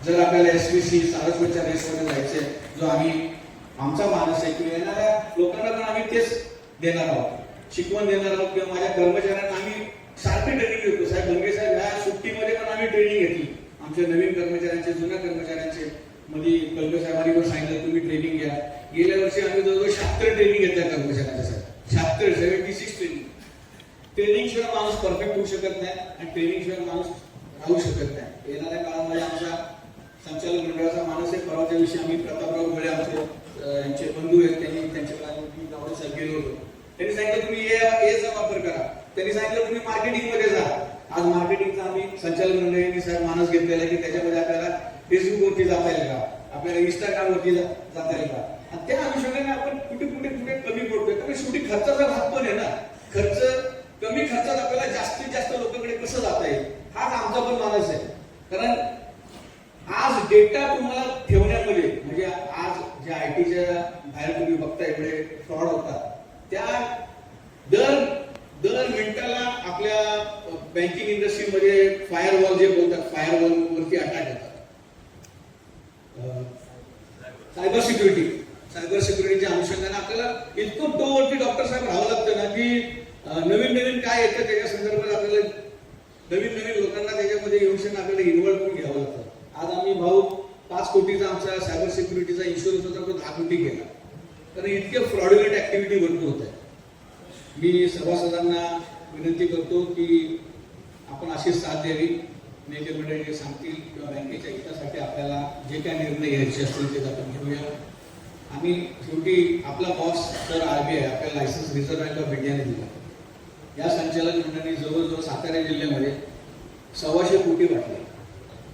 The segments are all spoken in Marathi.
जर आपल्याला एसवीसी सारस्वतच्या रेसमध्ये जायचे, जो आम्ही आमचा मानस आहे की येणाऱ्या लोकांना पण आम्ही तेच देणार आहोत, शिकवण देणार आहोत, किंवा माझ्या कर्मचाऱ्यांना आम्ही सारखे ट्रेनिंग देतो. साहेब गंगे साहेब ह्या सुट्टीमध्ये पण आम्ही ट्रेनिंग घेतली, आमच्या नवीन कर्मचाऱ्यांचे, जुन्या कर्मचाऱ्यांचे. मध्ये कलबे साहेबांनी पण सांगितलं तुम्ही ट्रेनिंग घ्या. गेल्या वर्षी आम्ही जवळजवळ 76 ट्रेनिंग घेतल्या कर्मचाऱ्यांच्या. साहेब 76 ट्रेनिंग. ट्रेनिंग शिवाय माणूस परफेक्ट होऊ शकत नाही आणि ट्रेनिंग शिवाय माणूस राहू शकत नाही. येणाऱ्या काळामध्ये आमच्या संचालक मंडळाचा माणूस आहे. परवाच्या दिवशी आम्ही प्रतापराव गोळे यांचे बंधू आहेत, त्यांनी त्यांच्याकडे गावाला गेलो होतो. त्यांनी सांगितलं तुम्ही एचा वापर करा. त्यांनी सांगितलं तुम्ही मार्केटिंग मध्ये जा. आज मार्केटिंगचा आम्ही संचालक मंडळाने साहेब माणूस घेतलेला की त्याच्यामध्ये आपल्याला फेसबुकवरती जाता येईल का, आपल्याला इंस्टाग्रामवरती जाता येईल का. आणि त्या अनुषंगाने आपण कुठे कुठे कुठे कमी पडतोय. कारण शेवटी खर्चाचा भाग पण आहे ना. खर्च कमी खर्चात आपल्याला जास्तीत जास्त लोकांकडे कसं जाता येईल, हाच आमचा पण मानस आहे. कारण आज डेटा तुम्हाला ठेवण्यामध्ये, म्हणजे आज ज्या आयटीच्या बाहेर तुम्ही बघता इकडे फ्रॉड होतात, त्या दर मिनिटाला आपल्या बँकिंग इंडस्ट्रीमध्ये फायरवॉल जे बोलतात, फायरवॉल वरती अटॅक होतात. सायबर सिक्युरिटीच्या अनुषंगाने आपल्याला इतकं टोवरती डॉक्टर साहेब राहावं लागतं ना की नवीन काय येतं त्याच्या संदर्भात आपल्याला नवीन लोकांना त्याच्यामध्ये येऊन आपल्याला इन्व्हॉल्व करून घ्यावं लागतं. आज आम्ही भाऊ 5 कोटीचा आमचा सायबर सिक्युरिटीचा इन्शुरन्स होता, तो 10 कोटी गेला. कारण इतके फ्रॉडुलंट ऍक्टिव्हिटी भरपूर होत आहे. मी सभासदांना विनंती करतो की आपण अशी साथ द्यावी. नेते मंडळी जे सांगतील किंवा बँकेच्या हितासाठी आपल्याला जे काही निर्णय घ्यायचे असतील ते आपण घेऊया. आम्ही शेवटी आपला बॉस तर RBI आपल्याला लायसन्स रिझर्व्ह बँक ऑफ इंडियाने दिला. या संचालक मंडळाने जवळजवळ सातारा जिल्ह्यामध्ये 125 कोटी वाटले.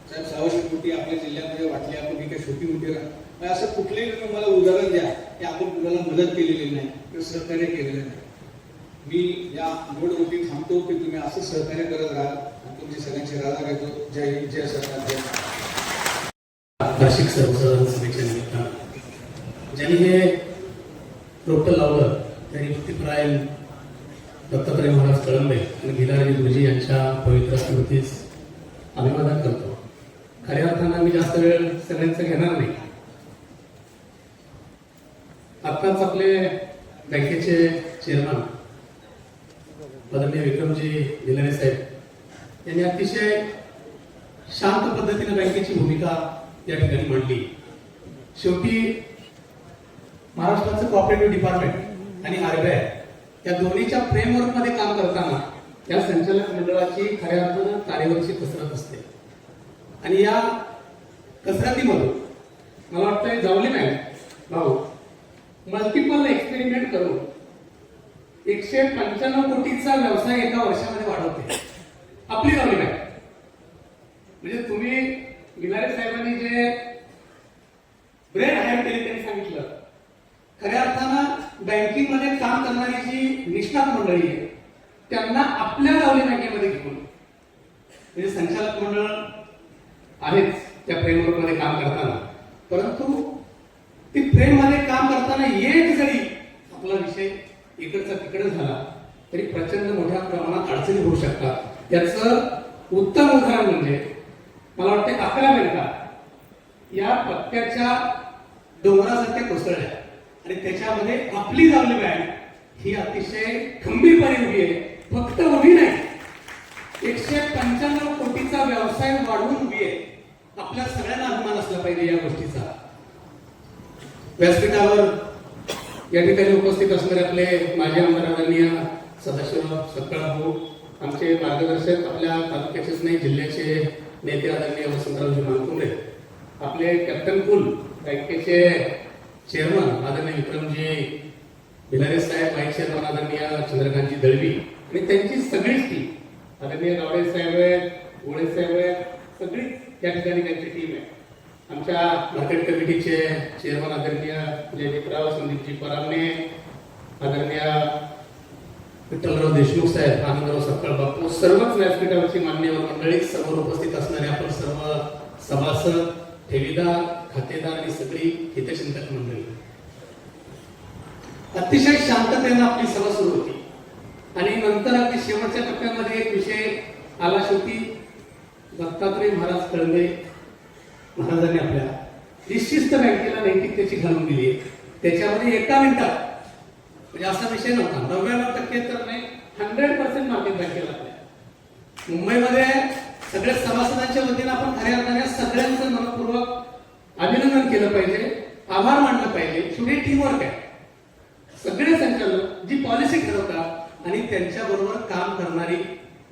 साहेब 125 कोटी आपल्या जिल्ह्यामध्ये वाटले. आपण ही काही छोटी मोठी असं कुठलेही तुम्ही मला उदाहरण द्या की आपण कुणाला मदत केलेली नाही किंवा सहकार्य केलेलं नाही. मी या नोटवरती थांबतो की तुम्ही असं सहकार्य करत राहा आणि तुमची सगळ्यांची राजा घेतो. जय हिंद, जय सरकार, जय. वार्षिक सर्वसाधारण सभेच्या निमित्तानं ज्यांनी हे रोपटं लावलं त्यांनी भक्तिपरायण दत्तात्रय महाराज कळंबे आणि भिलाजी गुरुजी यांच्या पवित्र स्मृतीस अभिवादन करतो. खऱ्या अर्थानं मी जास्त वेळ सगळ्यांचं घेणार नाही. आत्ताच आपले बँकेचे चेअरमन आदरणीय विक्रमजी भिलारे साहेब यांनी अतिशय शांत पद्धतीने बँकेची भूमिका या ठिकाणी मांडली. शेवटी महाराष्ट्राचं कोऑपरेटिव्ह डिपार्टमेंट आणि RBI या दोन्हीच्या फ्रेमवर्क मध्ये काम करताना या संचालक मंडळाची खऱ्या अर्थानं तारेवरची कसरत असते. आणि या कसरतीमधून मला वाटतंय जावली बँक भाऊ मल्टिपल एक्सपेरिमेंट करून 195 कोटीचा व्यवसाय एका वर्षामध्ये वाढवते आपली जावली बँक. म्हणजे तुम्ही भिलारे साहेबांनी जे ब्रेन हायर केली त्यांनी सांगितलं, खऱ्या अर्थानं बँकिंग मध्ये काम करणारी जी निष्णात मंडळी आहे त्यांना आपल्या जावली बँकेमध्ये घेऊन, म्हणजे संचालक मंडळ आहेच त्या फ्रेमवर्क मध्ये काम करताना, परंतु ती फ्रेम मध्ये काम करताना एक जरी आपला विषय इकडचा तिकडे झाला तरी प्रचंड मोठ्या प्रमाणात अडचणी होऊ शकतात. त्याचं उत्तम उदाहरण म्हणजे मला वाटतं 11 बँका या पत्त्याच्या डोंगरासारख्या कोसळल्या आणि त्याच्यामध्ये आपली जावली बँक ही अतिशय खंबीरपणे उभी आहे. फक्त उभी नाही, 195 कोटीचा व्यवसाय वाढवून उभी आहे. आपल्या सगळ्यांना अभिमान असला पाहिजे या गोष्टीचा. व्यासपीठावर या ठिकाणी उपस्थित असणारे आपले माजी आमदार आदरणीय सदाशिवराव सपकाळ भाऊ, आमचे मार्गदर्शक, आपल्या तालुक्याचेच नाही जिल्ह्याचे नेते आदरणीय वसंतरावजी मानकुंडे, आपले कॅप्टन कुल बँकेचे चेअरमन आदरणीय विक्रमजी भिलारे साहेब, व्हाईस चेअरमन आदरणीय चंद्रकांतजी दळवी आणि त्यांची सगळीच टीम, आदरणीय गावडे साहेब, गोळे साहेब, सगळी त्या ठिकाणी त्यांची टीम आहे. आमच्या मार्केट कमिटीचे चेअरमन आदरणीय जयदीपराव संदीपजी परामणे, आदरणीय विठ्ठलराव देशमुख साहेब, आनंदराव सपकाळ बापू, सर्वच व्यासपीठावरची मान्यवर मंडळी, समोर उपस्थित असणारे आपण सर्व सभासद, ठेवीदार, खातेदार आणि सगळी हितचिंतक मंडळी, अतिशय शांततेने आपली सभा सुरू होती. आणि नंतर अगदी शेवटच्या टप्प्यामध्ये एक विषय आला. शेवटी दत्तात्रय महाराज कळंबे महाराजांनी आपल्या जी शिस्त बँकेला नैतिकतेची घालून दिली आहे त्याच्यामध्ये एका मिनिटात म्हणजे असा विषय नव्हता 99% तर नाही 100% मार्केट बँकेला आपल्या मुंबईमध्ये सगळ्या सभासदांच्या वतीनं आपण खऱ्या अर्थाने सगळ्यांचं मनपूर्वक अभिनंदन केलं पाहिजे, आभार मानलं पाहिजे. शेवटी टीमवर्क आहे. सगळे संचालक जी पॉलिसी ठरवतात आणि त्यांच्याबरोबर काम करणारी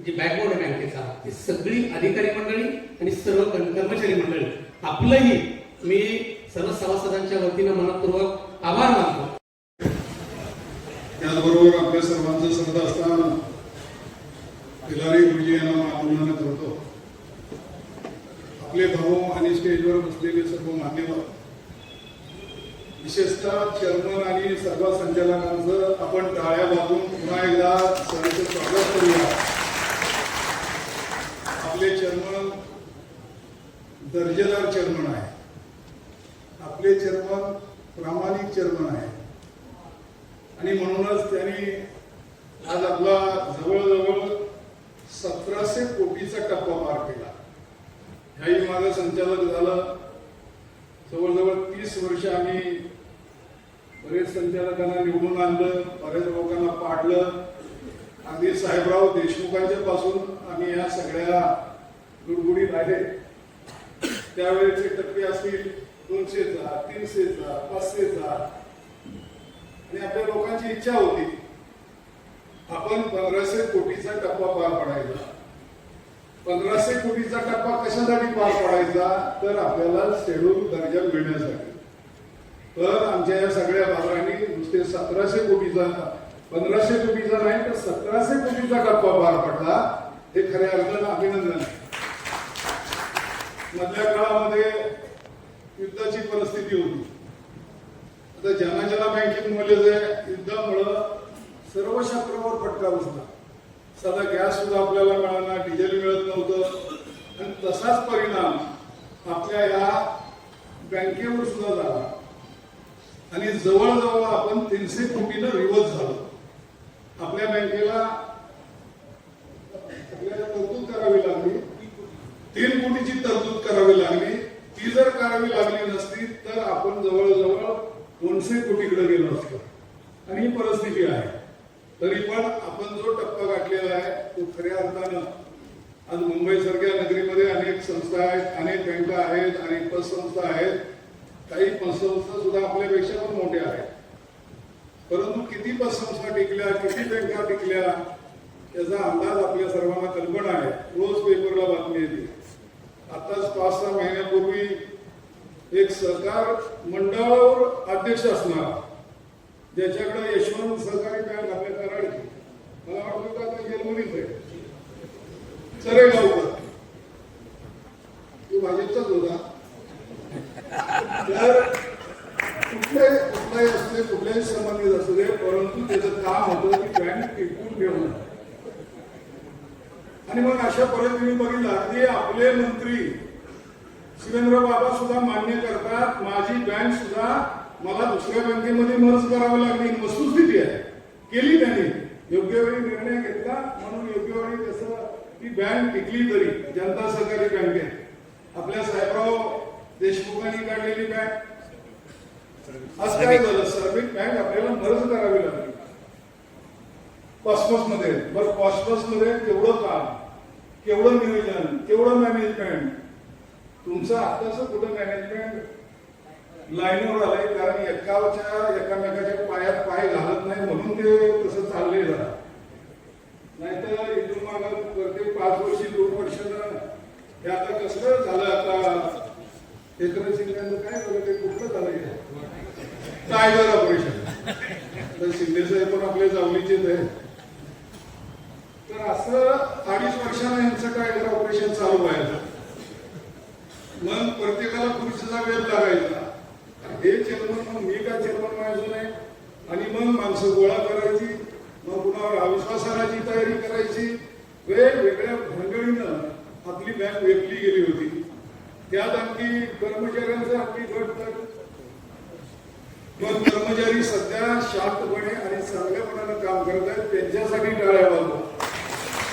जी बॅकबोर्ड आहे बँकेचा ती सगळी अधिकारी मंडळी आणि सर्व कर्मचारी मंडळी आपलंही मी सर्व सभासदांच्या वतीनं मनपूर्वक आभार मानतो. त्याचबरोबर आपल्या सर्वांचं श्रद्धा असताना खिलारी गुरुजी यांना आवाहन करतो. आपले भाऊ आणि स्टेजवर बसलेले सर्व मान्यवर, विशेषतः चेअरमन आणि सर्व संचालकांचं आपण टाळ्या वाजवून पुन्हा एकदा सगळ्यांचं स्वागत करूया. आपले चेअरमन दर्जेदार चेअरमन आहे. आपले चेअरमन प्रामाणिक चेअरमन आहे आणि म्हणूनच त्यांनी आज आपला जवळजवळ 1700 कोटीचा टप्पा पार केला. ह्याही मागे संचालक झालं. जवळजवळ 30 वर्ष आम्ही बरेच संचालकांना निवडून आणलं, बरेच लोकांना पाडलं. अगदी साहेबराव देशमुखांच्या पासून आम्ही या सगळ्या गुडगुडीत आहे. त्यावेळेचे टप्पे असतील 200चा, 300चा, 500चा आणि आपल्या लोकांची इच्छा होती आपण 1500 कोटीचा टप्पा पार पडायचा. 1500 कोटीचा टप्पा कशासाठी पार पडायचा तर आपल्याला शेड्यूल दर्जा मिळण्यासाठी. तर आमच्या या सगळ्या भागांनी नुसते 1700 कोटीचा 1500 कोटीचा नाही तर 1700 कोटीचा टप्पा पार पडला. हे खऱ्या अर्थानं अभिनंदन आहे. मधल्या काळामध्ये युद्धाची परिस्थिती होती. आता ज्यांना बँकेमध्ये युद्धामुळं सर्व क्षेत्रावर फटका बसला. साधा गॅस सुद्धा आपल्याला मिळाला, डिझेल मिळत नव्हतं आणि तसाच परिणाम आपल्या या बँकेवर सुद्धा झाला आणि जवळजवळ आपण 300 कोटीनं रिवर्स झालो. आपल्या बँकेला तरतूद करावी लागली, 3 कोटीची तरतूद करावी लागली. ती जर करावी लागली नसती तर आपण जवळजवळ 200 कोटीकडे गेलो असतो आणि ही परिस्थिती आहे. तरी पण आपण जो टप्पा गाठलेला आहे तो खऱ्या अर्थानं आज मुंबई सारख्या नगरीमध्ये अनेक संस्था आहेत, अनेक बँका आहेत, अनेक पतसंस्था आहेत. काही पतसंस्था सुद्धा आपल्यापेक्षा पण मोठ्या आहेत. परंतु किती पतसंस्था टिकल्या, किती बँका टिकल्या याचा अंदाज आपल्या सर्वांना कल्पना आहे. रोज पेपरला बातमी येते. आताच 5-6 महिन्यापूर्वी एक सहकार मंडळावर अध्यक्ष असणार ज्याच्याकडे यशवंत सहकारी बँक आपल्या कराडची, मला वाटतं का आता जर्मनीच आहे, चरेगावकर, तो भाजपचाच होता. तर कुठल्याही असू दे, कुठल्याही संबंधित असू दे, परंतु त्याचं काम होतं की बँक टिकवून ठेवणं. आणि मग अशा पद्धतीने बघितलं अगदी आपले मंत्री शिवेंद्र बाबा सुद्धा मान्य करतात माझी बँक सुद्धा मला दुसऱ्या बँकेमध्ये मर्ज करावं लागली. वस्तुस्थिती आहे. केली त्यांनी, योग्य वेळी निर्णय घेतला म्हणून योग्य वेळी कसं ती बँक टिकली. तरी जनता सहकारी बँकेत आपल्या साहेबराव देशमुखांनी काढलेली बँक आज काय झालं, सर्विस बँक आपल्याला मर्ज करावी लागली कॉस्मॉस मध्ये. बरं कॉस्मॉस मध्ये केवढं काम, केवढं नियोजन, केवढं मॅनेजमेंट. तुमचं आताच कुठं मॅनेजमेंट लाईनवर आलंय कारण एकामेकाच्या पायात पाय घालत नाही म्हणून ते तसं चाललंय. जरा नाहीतर इथून माग प्रत्येक 5 वर्षी 2 वर्षानं हे आता कसं झालं. आता एकनाथ शिंदेचं काय झालं, ते कुठलं झालंय टायगर ऑपरेशन. तर शिंदे साहेब पण आपल्या जावलीचेच आहे. तर असं 2.5 वर्षानं यांचं टायगर ऑपरेशन चालू व्हायचं. मग प्रत्येकाला खुर्चीचा वेळ लागायचा. हे चेअरमन मग मी काय चेअरमन व्हायचो नाही. आणि मग माणसं गोळा करायची, मग पुन्हा अविश्वासाची तयारी करायची. वेगवेगळ्या भानगडीनं आपली बँक वेचली गेली होती. त्यात आणखी कर्मचाऱ्यांचं आपली घट. मग कर्मचारी सध्या शांतपणे आणि चांगल्यापणानं काम करत आहेत, त्यांच्यासाठी टाळ्या वाजवा.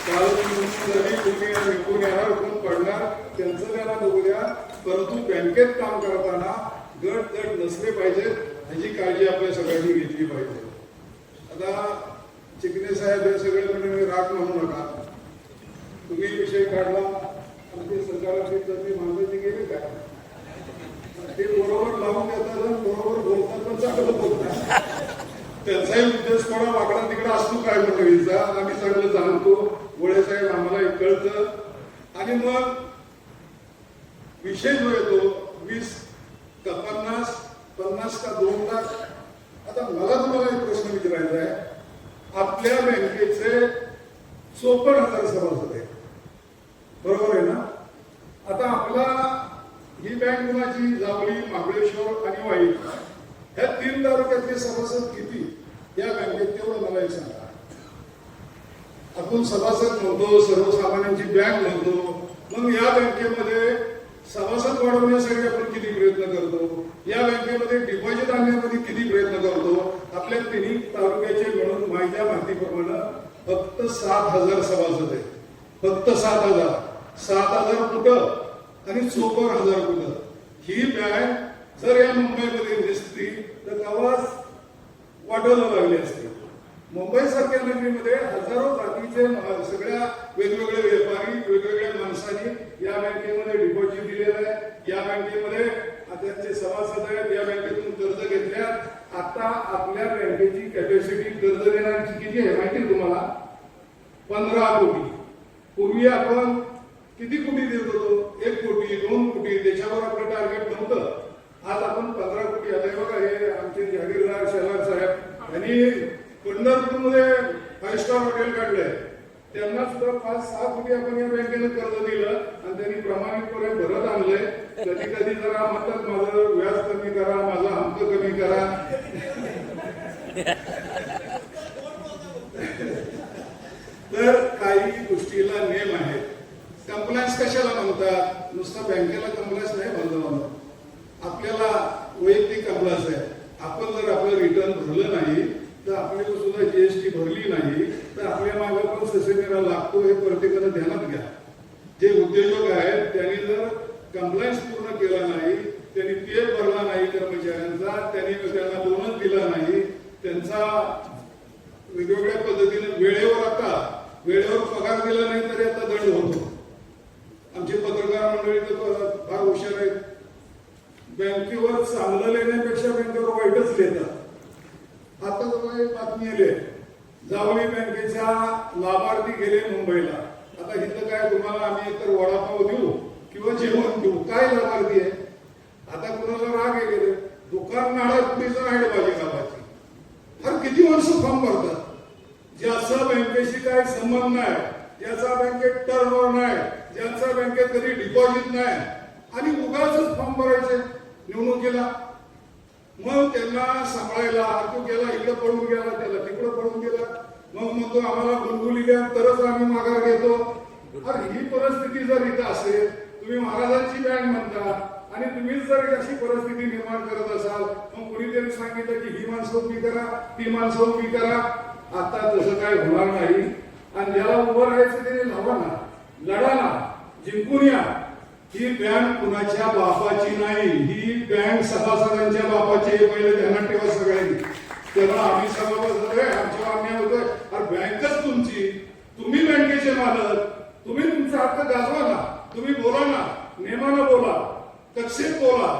जरी कोणी निघून येणार कोण पडणार त्यांचं त्याला बघू द्या, परंतु बँकेत काम करताना गट नसले पाहिजेत ह्याची काळजी आपल्या सगळ्यांनी घेतली पाहिजे. आता चिकणे साहेब हे सगळे म्हणजे राग म्हणू नका, तुम्ही विषय काढला आणि ते सरकाराचे मानले गेले काय ते बरोबर लावून देतात आणि बरोबर बोलतात पण चांगलं बोलतात. त्यांचाही उद्देश थोडा वाकडा तिकडे असतो काय मंडळीचा आम्ही चांगलं जाणतो. गोळे साहेब आम्हाला कळतं आणि मग विषय जो येतो 20 का 50 का 2 लाख. आता मला तुम्हाला एक प्रश्न विचारायचा आहे, आपल्या बँकेचे 54,000 सभासद आहेत, बरोबर आहे ना? आता आपला ही बँक कुणाची? जावली, महाबळेश्वर आणि वाई ह्या 3 तालुक्यातले सभासद किती या बँकेत तेवढं मला एक सांगा. आपण सभासद म्हणतो, सर्वसामान्यांची बँक म्हणतो, मग या बँकेमध्ये सभासद वाढवण्यासाठी आपण किती प्रयत्न करतो, या बँकेमध्ये डिपॉझिट आणण्यामध्ये किती प्रयत्न करतो. आपल्या 3 तालुक्याचे मिळून माझ्या माहितीप्रमाणे फक्त 7,000 सभासद आहेत, फक्त 7,000. 7,000 कुठं आणि 54,000 कुठं? ही बँक जर या मुंबईमध्ये दिसती तर गावास वाटायला लागली असते. मुंबई सारख्या नगरीमध्ये हजारो जातीचे सगळ्या वेगवेगळे व्यापारी वेगवेगळ्या माणसांनी या बँकेमध्ये डिपॉझिट दिलेलं आहे, या बँकेमध्ये त्यांचे सभासद आहेत, या बँकेतून कर्ज घेतल्यात. आता आपल्या बँकेची कॅपॅसिटी कर्ज देण्याची किती आहे माहिती तुम्हाला? 15 कोटी. पूर्वी आपण किती कोटी देत होतो? 1 कोटी 2 कोटी, त्याच्यावर आपलं टार्गेट नव्हतं. आज आपण 15 कोटी आले. बघा हे आमचे जागीरदार शेलार साहेब यांनी पंढरपूरमध्ये 5 स्टार हॉटेल काढलंय, त्यांना सुद्धा 5-6 कोटी आपण या बँकेनं कर्ज दिलं आणि त्यांनी प्रामाणिकपणे भरत आणलंय. कधी कधी जरा म्हणतात माझं व्याज कमी करा, माझा अंक कमी करा. तर काही गोष्टीला नेम आहेत. कंप्लायन्स कशाला म्हणतात? नुसतं बँकेला कंप्लायन्स नाही म्हणलं, आपल्याला वैयक्तिक कंप्लायन्स आहे. आपण जर आपलं रिटर्न भरलं नाही तर आपल्याला सुद्धा जीएसटी भरली नाही तर आपल्या मागे पण ससेमेरा लागतो. हे प्रत्येकानं ध्यानात घ्या. जे उद्योजक आहेत त्यांनी जर कंप्लायन्स पूर्ण केला नाही, त्यांनी पीएफ भरला नाही कर्मचाऱ्यांचा, त्यांनी त्यांना बोनस दिला नाही, त्यांचा वेगवेगळ्या पद्धतीने वेळेवर पगार दिला नाही तरी आता दंड होतो. आमचे पत्रकार मंडळी तर फार हुशार आहेत. बँकेवर चांगलं लिहिण्यापेक्षा बँकेवर वाईटच लिहितात. आता तुम्हाला एक बातमी आली आहे, जावली बँकेच्या लाभार्थी गेले मुंबईला. आता इथं काय तुम्हाला आम्ही एकतर वडापाव देऊ किंवा जेवण देऊ, काय लाभार्थी आहे? आता कुणाला राग गेले दुकान नाडा कुठेच राहिले पाहिजे गावाची. हर किती वर्ष फॉर्म भरतात ज्याचा बँकेशी काय संबंध नाही, ज्याचा बँकेत टर्नओव्हर नाही, ज्यांचा बँकेत कधी डिपॉझिट नाही आणि उगाचच फॉर्म भरायचे निवडणुकीला. मग त्यांना सांभाळायला तो गेला इकडे पळून गेला, त्याला तिकडे पळून गेला, मग म्हणतो आम्हाला गुलगुली द्या तरच आम्ही माघार घेतो. अरे ही परिस्थिती जर इथं असेल, तुम्ही महाराजांची बँक म्हणता आणि तुम्हीच जर अशी परिस्थिती निर्माण करत असाल, मग कुणीतरी सांगितलं की ही माणसं उभी करा, ती माणसं उभी करा. आता तसं काय होणार नाही. आणि ज्याला उभं राहायचं त्याने लावा ना, लढा ना, जिंकून या. ही बँक कुणाच्या बापाची नाही, ही बँक सभासदांच्या बापाची आहे. पहिले ध्यानात ठेवा सगळ्यांनी. तेव्हा आम्ही सभासद आहे, आमच्या अन्याय होतोय. अरे बँकच तुमची, तुम्ही बँकेचे मालक, तुम्ही तुमचा हक्क गाजवा ना, तुम्ही बोला ना, नेमानं बोला, कक्षेत बोला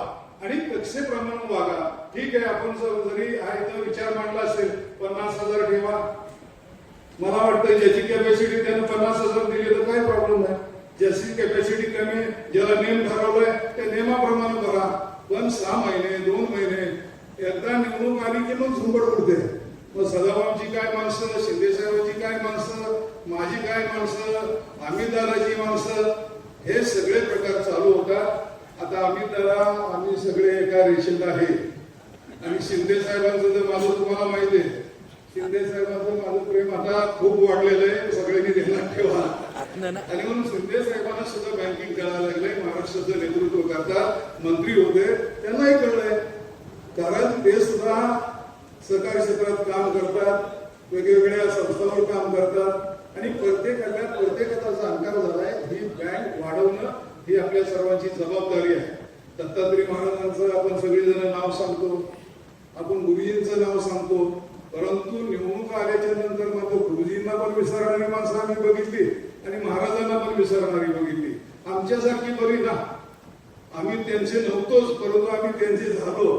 आणि कक्षेप्रमाणे वागा. ठीक आहे, आपण जरी आहे तर विचार मांडला असेल 50,000 ठेवा. मला वाटतं ज्याची कॅपॅसिटी त्यानं 50,000 दिली तर काही प्रॉब्लेम नाही. ज्याची कॅपॅसिटी कमी, ज्याला नेम ठरवलाय त्या नेमाप्रमाणे करा. पण 6 महिने 2 महिने एकदा निवडणूक आली की मग झुंबड उडते. मग सदाभाऊची काय माणसं, शिंदे साहेबांची काय माणसं, माझी काय माणसं, अमित दादाची माणसं, हे सगळे प्रकार चालू होतात. आता अमित दादा आम्ही सगळे एका रेषेत आहे आणि शिंदे साहेबांचं तर माझं तुम्हाला माहिती आहे, शिंदे साहेबांचं माझं प्रेम आता खूप वाढलेलं आहे, सगळ्यांनी ध्यानात ठेवा. आणि म्हणून शिंदे साहेबांना सुद्धा बँकिंग करायला लागलंय. महाराष्ट्राचं नेतृत्व करतात, मंत्री होते, त्यांनाही कळलंय. कारण ते सुद्धा सहकारी क्षेत्रात काम करतात, वेगवेगळ्या संस्थांवर काम करतात आणि प्रत्येकाचा जाणकार झालाय. ही बँक वाढवणं ही आपल्या सर्वांची जबाबदारी आहे. दत्तात्रय महाराजांचं आपण सगळेजण नाव सांगतो, आपण गुरुजींचं नाव सांगतो, परंतु निवडणूक आल्याच्या नंतर मात्र गुरुजींना पण विसरणारी माणसं आम्ही बघितली आणि महाराजांना पण विसरणारी बघितली. आमच्यासारखी बरी ना, आम्ही त्यांचे नव्हतोच परंतु आम्ही त्यांचे झालो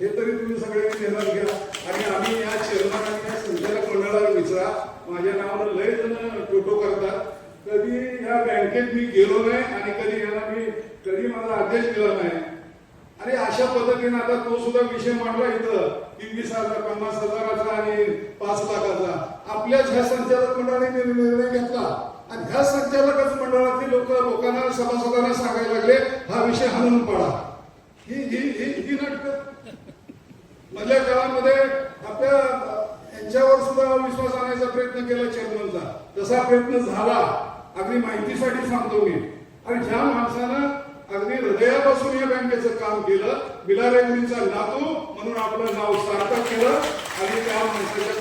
हे तरी तुम्ही सगळ्यांनी ध्यानात घ्या. आणि आम्ही या चेअरमन आणि या संचालक मंडळाला विचारा, माझ्या नावानं लय जण फोटो करतात, कधी या बँकेत मी गेलो नाही आणि कधी माझा आदेश दिला नाही. आणि अशा पद्धतीने आता तो सुद्धा विषय मांडला इथं 20,000, 50,000 आणि 5 लाखाचा. आपल्याच ह्या संचालक मंडळाने निर्णय घेतला आणि ह्या संचालक मंडळातील लोकांना सभासदांना सांगायला लागले हा विषय हाणून पाडा. ही नाटक मधल्या काळामध्ये आपल्या यांच्यावर सुद्धा विश्वास आणायचा प्रयत्न केला चेअरमनचा. तसा प्रयत्न झाला. अगदी माहितीसाठी सांगतो मी. आणि ज्या माणसानं अगदी हृदयापासून या बँकेचं काम केलं, बिलारे गुरुंचा नातू म्हणून आपलं नाव सार्थक केलं आणि त्या माणसाच्या